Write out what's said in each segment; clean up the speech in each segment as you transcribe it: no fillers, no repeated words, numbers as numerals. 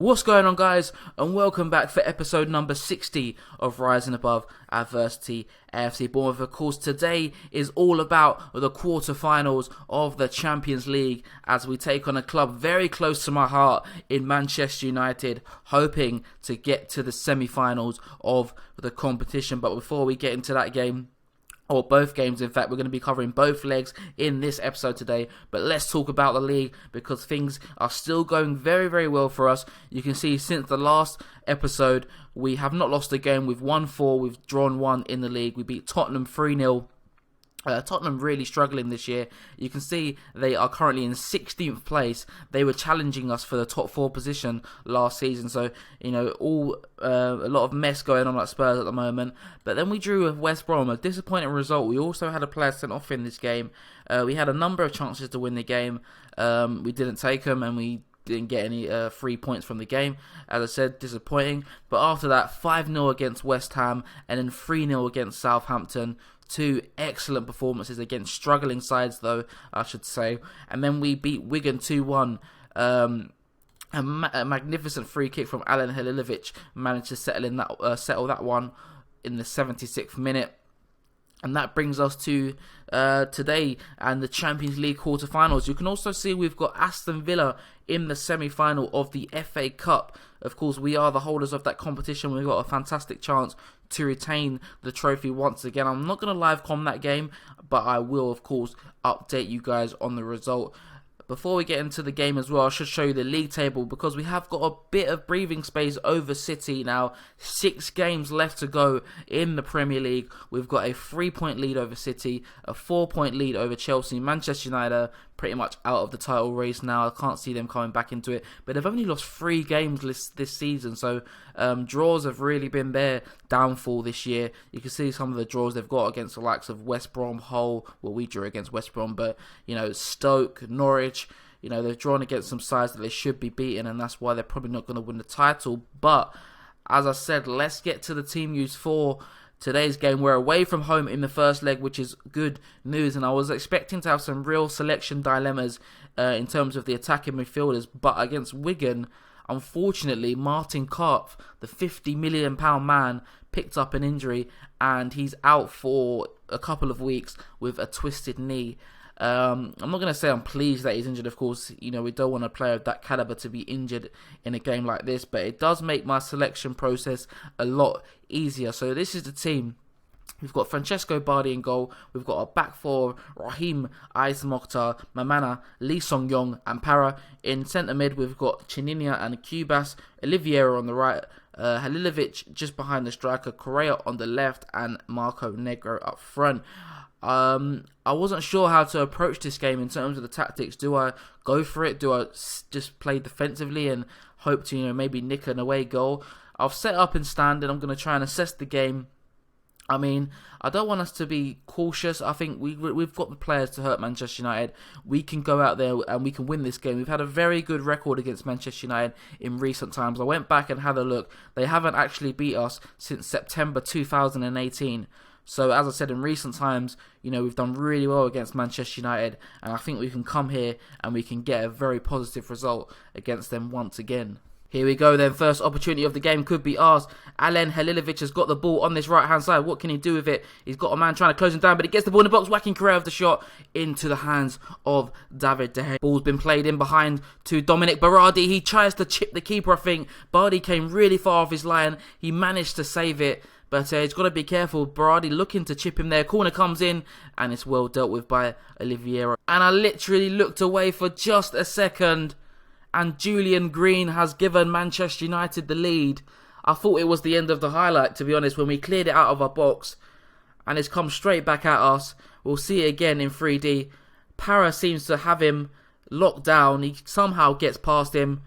What's going on, guys, and welcome back for episode number 60 of Rising Above Adversity AFC Bournemouth. Of course, today is all about the quarter-finals of the Champions League as we take on a club very close to my heart in Manchester United, hoping to get to the semi-finals of the competition. But before we get into that game, or both games, in fact, we're going to be covering both legs in this episode today. But let's talk about the league because things are still going very, very well for us. You can see since the last episode, we have not lost a game. We've won 4, we've drawn 1 in the league. We beat Tottenham 3-0. Tottenham really struggling this year. You can see they are currently in 16th place. They were challenging us for the top 4 position last season. So, a lot of mess going on at Spurs at the moment. But then we drew with West Brom, a disappointing result. We also had a player sent off in this game. We had a number of chances to win the game. We didn't take them, and we didn't get any 3 points from the game. As I said, disappointing. But after that, 5-0 against West Ham, and then 3-0 against Southampton. 2 excellent performances against struggling sides, though, I should say. And then we beat Wigan 2-1. A magnificent free kick from Alen Halilovic managed to settle that one in the 76th minute. And that brings us to today and the Champions League quarterfinals. You can also see we've got Aston Villa in the semi-final of the FA Cup. Of course, we are the holders of that competition. We've got a fantastic chance to retain the trophy once again. I'm not going to live com that game, but I will, of course, update you guys on the result. Before we get into the game as well, I should show you the league table because we have got a bit of breathing space over City now. 6 games left to go in the Premier League. We've got a 3-point lead over City, a 4-point lead over Chelsea. Manchester United pretty much out of the title race now. I can't see them coming back into it. But they've only lost 3 games this season, so draws have really been their downfall this year. You can see some of the draws they've got against the likes of West Brom, Hull. Well, we drew against West Brom, but Stoke, Norwich. They've drawn against some sides that they should be beating, and that's why they're probably not going to win the title. But as I said, let's get to the team news for today's game. We're away from home in the first leg, which is good news, and I was expecting to have some real selection dilemmas in terms of the attacking midfielders, but against Wigan, unfortunately, Martin Karpf, the £50 million man, picked up an injury, and he's out for a couple of weeks with a twisted knee. I'm not going to say I'm pleased that he's injured, of course. We don't want a player of that caliber to be injured in a game like this, but it does make my selection process a lot easier. So this is the team. We've got Francesco Bardi in goal. We've got a back four, Raheem Aizmokhtar, Mamana, Lee Song-yong and Para. In centre mid, we've got Chininia and Cubas, Oliveira on the right, Halilovic just behind the striker, Correa on the left, and Marco Negro up front. I wasn't sure how to approach this game in terms of the tactics. Do I go for it? Do I just play defensively and hope to, maybe nick an away goal? I've set up in standard. I'm going to try and assess the game. I don't want us to be cautious. I think we've got the players to hurt Manchester United. We can go out there and we can win this game. We've had a very good record against Manchester United in recent times. I went back and had a look. They haven't actually beat us since September 2018. So, as I said, in recent times, we've done really well against Manchester United, and I think we can come here and we can get a very positive result against them once again. Here we go then, first opportunity of the game could be ours. Alen Halilovic has got the ball on this right-hand side. What can he do with it? He's got a man trying to close him down, but he gets the ball in the box, whacking Correa of the shot into the hands of David De Gea. Ball's been played in behind to Dominic Berardi. He tries to chip the keeper, I think. Berardi came really far off his line. He managed to save it. But he's got to be careful. Berardi looking to chip him there. Corner comes in and it's well dealt with by Oliveira. And I literally looked away for just a second and Julian Green has given Manchester United the lead. I thought it was the end of the highlight, to be honest, when we cleared it out of our box. And it's come straight back at us. We'll see it again in 3D. Para seems to have him locked down. He somehow gets past him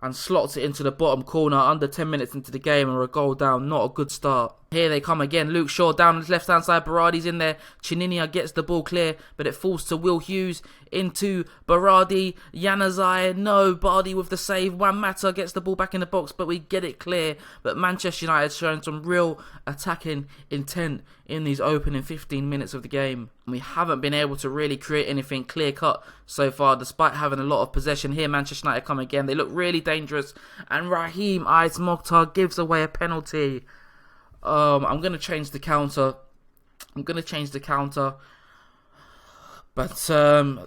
and slots it into the bottom corner under 10 minutes into the game, and we're a goal down. Not a good start. Here they come again. Luke Shaw down his left-hand side. Berardi's in there. Chininia gets the ball clear, but it falls to Will Hughes into Berardi. Januzaj, no. Bardi with the save. Juan Mata gets the ball back in the box, but we get it clear. But Manchester United showing some real attacking intent in these opening 15 minutes of the game. We haven't been able to really create anything clear-cut so far, despite having a lot of possession. Here, Manchester United come again. They look really dangerous. And Raheem Aiz Mokhtar gives away a penalty. I'm going to change the counter. But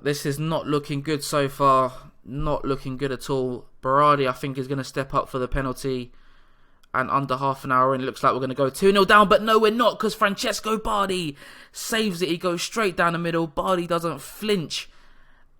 this is not looking good so far. Not looking good at all. Berardi, I think, is going to step up for the penalty. And under half an hour in, it looks like we're going to go 2-0 down. But no, we're not, because Francesco Bardi saves it. He goes straight down the middle. Bardi doesn't flinch.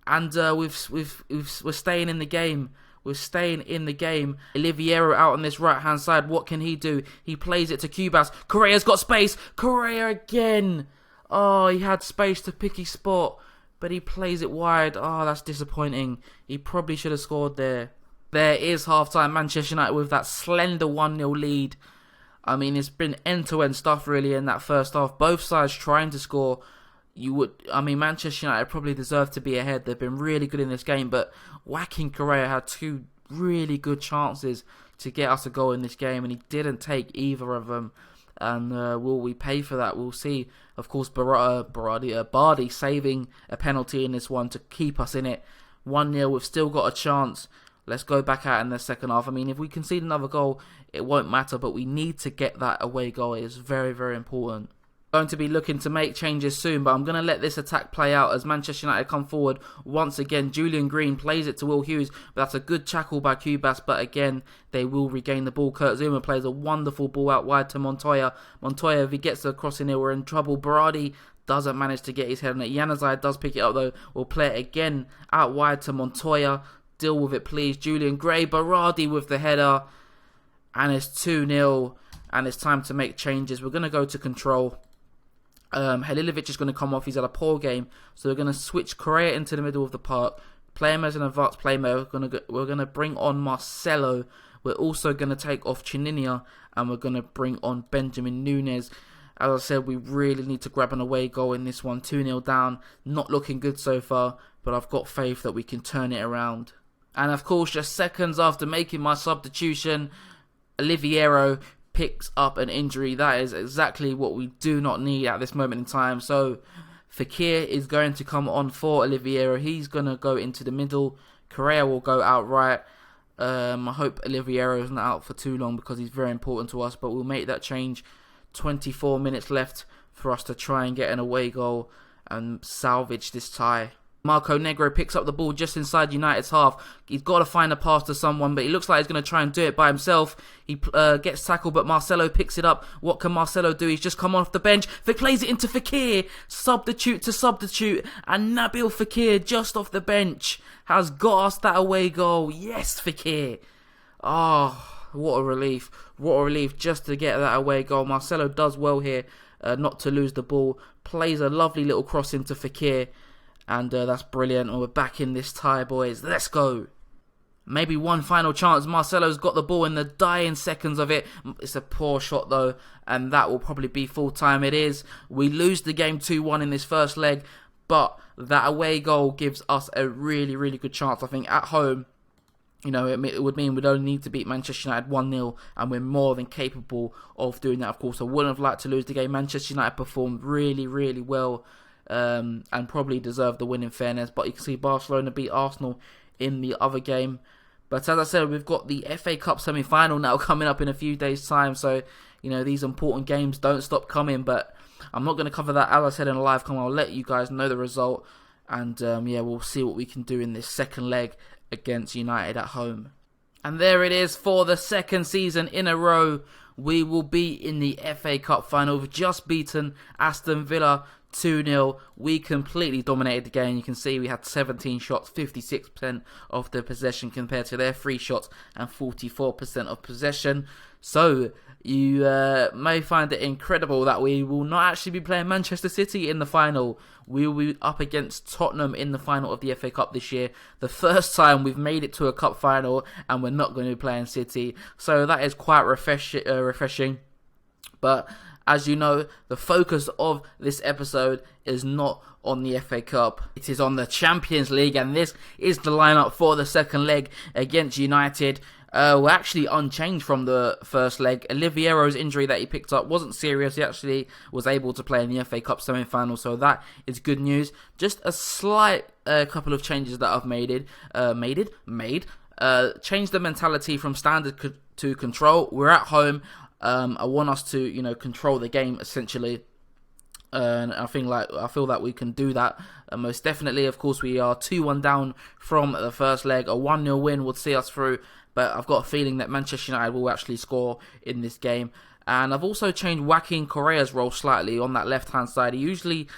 And we're staying in the game. We're staying in the game. Oliviero out on this right-hand side. What can he do? He plays it to Cubas. Correa's got space. Correa again. Oh, he had space to pick his spot, but he plays it wide. Oh, that's disappointing. He probably should have scored there. There is half-time. Manchester United with that slender 1-0 lead. I mean, it's been end-to-end stuff, really, in that first half. Both sides trying to score. Manchester United probably deserve to be ahead. They've been really good in this game, but Joaquin Correa had two really good chances to get us a goal in this game, and he didn't take either of them. And will we pay for that? We'll see. Of course, Bardi saving a penalty in this one to keep us in it. 1-0, we've still got a chance. Let's go back out in the second half. I mean, if we concede another goal, it won't matter, but we need to get that away goal. It is very, very important. Going to be looking to make changes soon, but I'm going to let this attack play out as Manchester United come forward once again. Julian Green plays it to Will Hughes, but that's a good tackle by Cubas, but again, they will regain the ball. Kurt Zouma plays a wonderful ball out wide to Montoya. Montoya, if he gets the crossing here, we're in trouble. Berardi doesn't manage to get his head on it. Januzaj does pick it up though. We'll play it again out wide to Montoya. Deal with it, please. Julian Gray, Berardi with the header, and it's 2-0, and it's time to make changes. We're going to go to control. Halilovic is going to come off. He's had a poor game, so we're going to switch Correa into the middle of the park, play him as an advanced playmaker. We're going to bring on Marcelo. We're also going to take off Chininia, and we're going to bring on Benjamin Nunes. As I said, we really need to grab an away goal in this one. 2-0 down, not looking good so far, but I've got faith that we can turn it around. And of course, just seconds after making my substitution, Oliviero picks up an injury. That is exactly what we do not need at this moment in time. So Fekir is going to come on for Oliviero. He's going to go into the middle. Correa will go out right. I hope Oliviero is not out for too long because he's very important to us, but we'll make that change. 24 minutes left for us to try and get an away goal and salvage this tie. Marco Negro picks up the ball just inside United's half. He's got to find a pass to someone, but he looks like he's going to try and do it by himself. He gets tackled, but Marcelo picks it up. What can Marcelo do? He's just come off the bench. Plays it into Fekir. Substitute to substitute. And Nabil Fekir, just off the bench, has got us that away goal. Yes, Fekir. Oh, what a relief. What a relief just to get that away goal. Marcelo does well here not to lose the ball. Plays a lovely little cross into Fekir. And that's brilliant. And we're back in this tie, boys. Let's go. Maybe one final chance. Marcelo's got the ball in the dying seconds of it. It's a poor shot, though. And that will probably be full time. It is. We lose the game 2-1 in this first leg. But that away goal gives us a really, really good chance. I think at home, you know, it would mean we'd only need to beat Manchester United 1-0. And we're more than capable of doing that, of course. I wouldn't have liked to lose the game. Manchester United performed really, really well. And probably deserved the win in fairness, but you can see Barcelona beat Arsenal in the other game. But as I said, we've got the FA Cup semi-final now coming up in a few days' time, so you know these important games don't stop coming. But I'm not going to cover that, as I said, in a live comment. I'll let you guys know the result, and yeah, we'll see what we can do in this second leg against United at home. And there it is for the second season in a row. We will be in the FA Cup final. We've just beaten Aston Villa 2-0. We completely dominated the game. You can see we had 17 shots, 56% of the possession compared to their 3 shots and 44% of possession. So you may find it incredible that we will not actually be playing Manchester City in the final. We will be up against Tottenham in the final of the FA Cup this year. The first time we've made it to a cup final and we're not going to be playing City. So that is quite refreshing. But as you know, the focus of this episode is not on the FA Cup. It is on the Champions League, and this is the lineup for the second leg against United. We're actually unchanged from the first leg. Oliviero's injury that he picked up wasn't serious. He actually was able to play in the FA Cup semi-final, so that is good news. Just a slight couple of changes that I've made. Changed the mentality from standard to control. We're at home. I want us to, control the game essentially. And I feel that we can do that most definitely. Of course, we are 2-1 down from the first leg. A 1-0 win would see us through, but I've got a feeling that Manchester United will actually score in this game. And I've also changed Joaquin Correa's role slightly on that left-hand side. He usually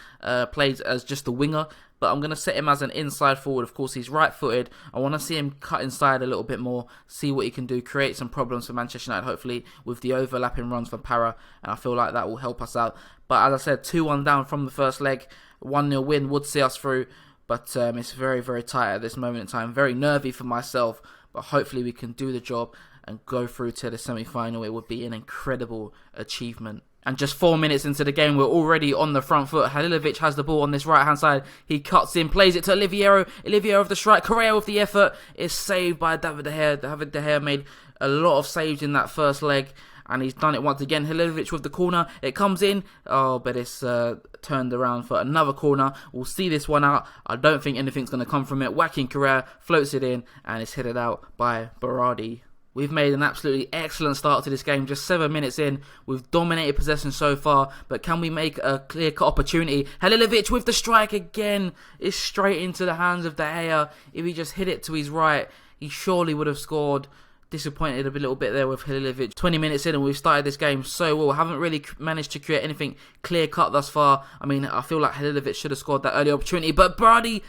plays as just a winger, but I'm going to set him as an inside forward. Of course, he's right-footed. I want to see him cut inside a little bit more, see what he can do, create some problems for Manchester United, hopefully, with the overlapping runs for Para, and I feel like that will help us out. But as I said, 2-1 down from the first leg. 1-0 win would see us through, but it's very, very tight at this moment in time. Very nervy for myself, but hopefully we can do the job and go through to the semi-final. It would be an incredible achievement. And just 4 minutes into the game, we're already on the front foot. Halilovic has the ball on this right-hand side. He cuts in, plays it to Oliviero. Oliviero with the strike. Correa with the effort. It's saved by David De Gea. David De Gea made a lot of saves in that first leg, and he's done it once again. Halilovic with the corner. It comes in. Oh, but it's turned around for another corner. We'll see this one out. I don't think anything's going to come from it. Joaquin Correa floats it in, and it's headed out by Berardi. We've made an absolutely excellent start to this game. Just 7 minutes in, we've dominated possession so far. But can we make a clear-cut opportunity? Halilovic with the strike again. It's straight into the hands of De Gea. If he just hit it to his right, he surely would have scored. Disappointed a little bit there with Halilovic. 20 minutes in and we've started this game so well. Haven't really managed to create anything clear-cut thus far. I mean, I feel like Halilovic should have scored that early opportunity. But Para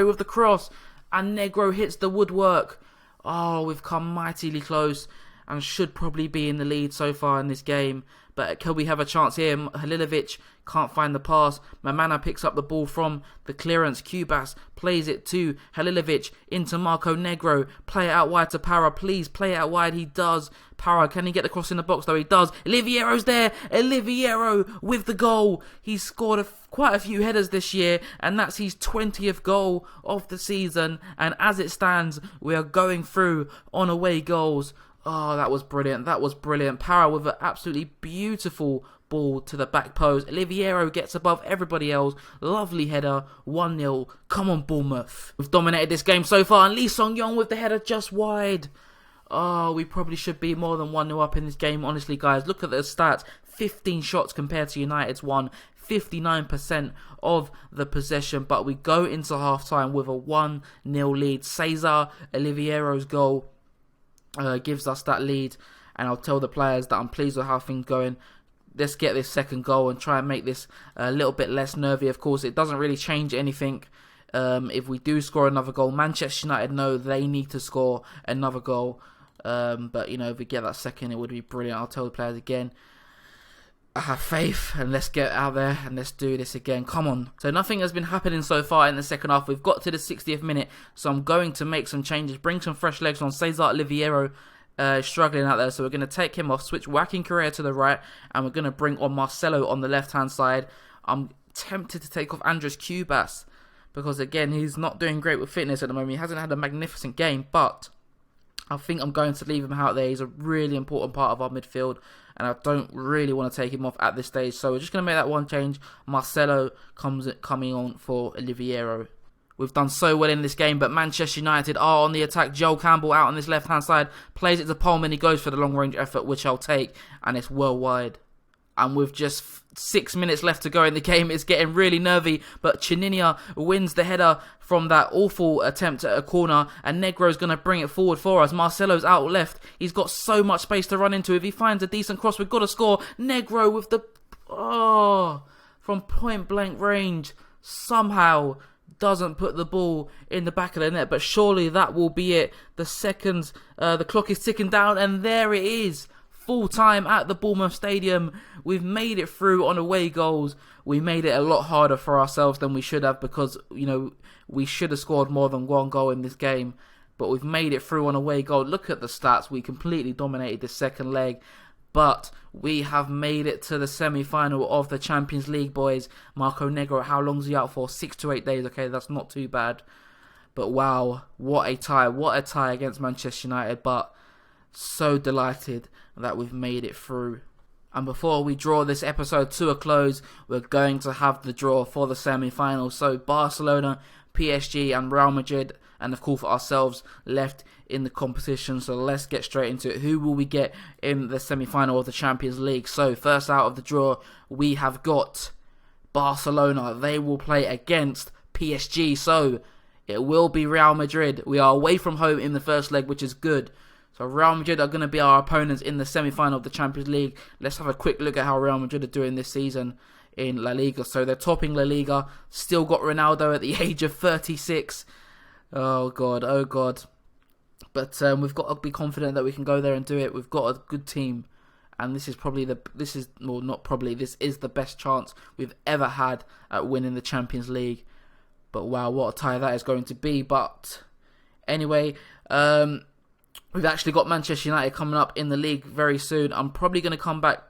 with the cross. And Negro hits the woodwork. Oh, we've come mightily close and should probably be in the lead so far in this game. But can we have a chance here? Halilovic can't find the pass. Mamana picks up the ball from the clearance. Cubas plays it to Halilovic into Marco Negro. Play it out wide to Para. Please play it out wide. He does. Para, can he get the cross in the box though? He does. Oliviero's there. Oliviero with the goal. He's scored quite a few headers this year, and that's his 20th goal of the season. And as it stands, we are going through on away goals. Oh, that was brilliant. That was brilliant. Para with an absolutely beautiful ball to the back post. Oliviero gets above everybody else. Lovely header. 1-0. Come on, Bournemouth. We've dominated this game so far. And Lee Song-yong with the header just wide. Oh, we probably should be more than 1-0 up in this game. Honestly, guys, look at the stats. 15 shots compared to United's 1. 59% of the possession. But we go into half-time with a 1-0 lead. Cesar Oliviero's goal gives us that lead, and I'll tell the players that I'm pleased with how things going. Let's get this second goal and try and make this a little bit less nervy. Of course, it doesn't really change anything. If we do score another goal, Manchester United know they need to score another goal. But if we get that second, it would be brilliant. I'll tell the players again, I have faith, and let's get out there and let's do this again. Come on. So nothing has been happening so far in the second half. We've got to the 60th minute, so I'm going to make some changes, bring some fresh legs on. Cesar Oliviero struggling out there, so we're going to take him off, switch Joaquin Correa to the right, and we're going to bring on Marcelo on the left-hand side. I'm tempted to take off Andres Cubas, because again, he's not doing great with fitness at the moment. He hasn't had a magnificent game, but I think I'm going to leave him out there. He's a really important part of our midfield, and I don't really want to take him off at this stage. So we're just going to make that one change. Marcelo coming on for Oliviero. We've done so well in this game, but Manchester United are on the attack. Joel Campbell out on this left-hand side, plays it to Pullman. He goes for the long-range effort, which I'll take, and it's well wide. And with just 6 minutes left to go in the game, it's getting really nervy. But Chininia wins the header from that awful attempt at a corner. And Negro's going to bring it forward for us. Marcelo's out left. He's got so much space to run into. If he finds a decent cross, we've got to score. Negro with the... from point-blank range. Somehow doesn't put the ball in the back of the net. But surely that will be it. The clock is ticking down. And there it is. Full time at the Bournemouth Stadium. We've made it through on away goals. We made it a lot harder for ourselves than we should have, because we should have scored more than one goal in this game, but we've made it through on away goal. Look at the stats. We completely dominated the second leg. but we have made it to the semi-final of the Champions League, boys. Marco Negro, how long is he out for? 6 to 8 days. Okay, that's not too bad. But wow, what a tie against Manchester United. But so delighted that we've made it through. And before we draw this episode to a close, we're going to have the draw for the semi-finals. So Barcelona, PSG and Real Madrid, and of course ourselves, left in the competition. So let's get straight into it. Who will we get in the semi-final of the Champions League? So first out of the draw, we have got Barcelona. They will play against PSG. So it will be Real Madrid. We are away from home in the first leg, which is good. So Real Madrid are going to be our opponents in the semi-final of the Champions League. Let's have a quick look at how Real Madrid are doing this season in La Liga. So they're topping La Liga. Still got Ronaldo at the age of 36. Oh God. But we've got to be confident that we can go there and do it. We've got a good team. And this is the best chance we've ever had at winning the Champions League. But wow, what a tie that is going to be. But anyway, we've actually got Manchester United coming up in the league very soon. I'm probably going to come back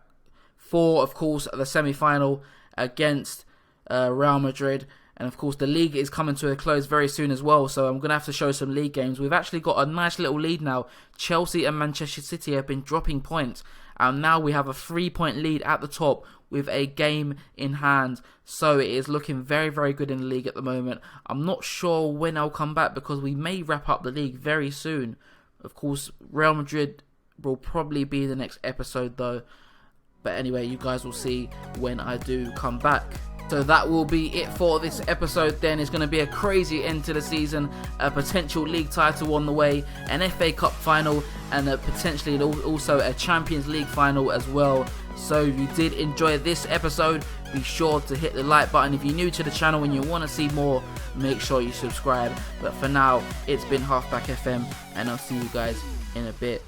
for, of course, the semi-final against Real Madrid. And, of course, the league is coming to a close very soon as well. So I'm going to have to show some league games. We've actually got a nice little lead now. Chelsea and Manchester City have been dropping points. And now we have a 3-point lead at the top with a game in hand. So it is looking very, very good in the league at the moment. I'm not sure when I'll come back because we may wrap up the league very soon. Of course, Real Madrid will probably be the next episode though. But anyway, you guys will see when I do come back. So that will be it for this episode then. It's going to be a crazy end to the season. A potential league title on the way. An FA Cup final. And potentially also a Champions League final as well. So if you did enjoy this episode, be sure to hit the like button. If you're new to the channel and you want to see more, make sure you subscribe. But for now, it's been HalfbackFM, and I'll see you guys in a bit.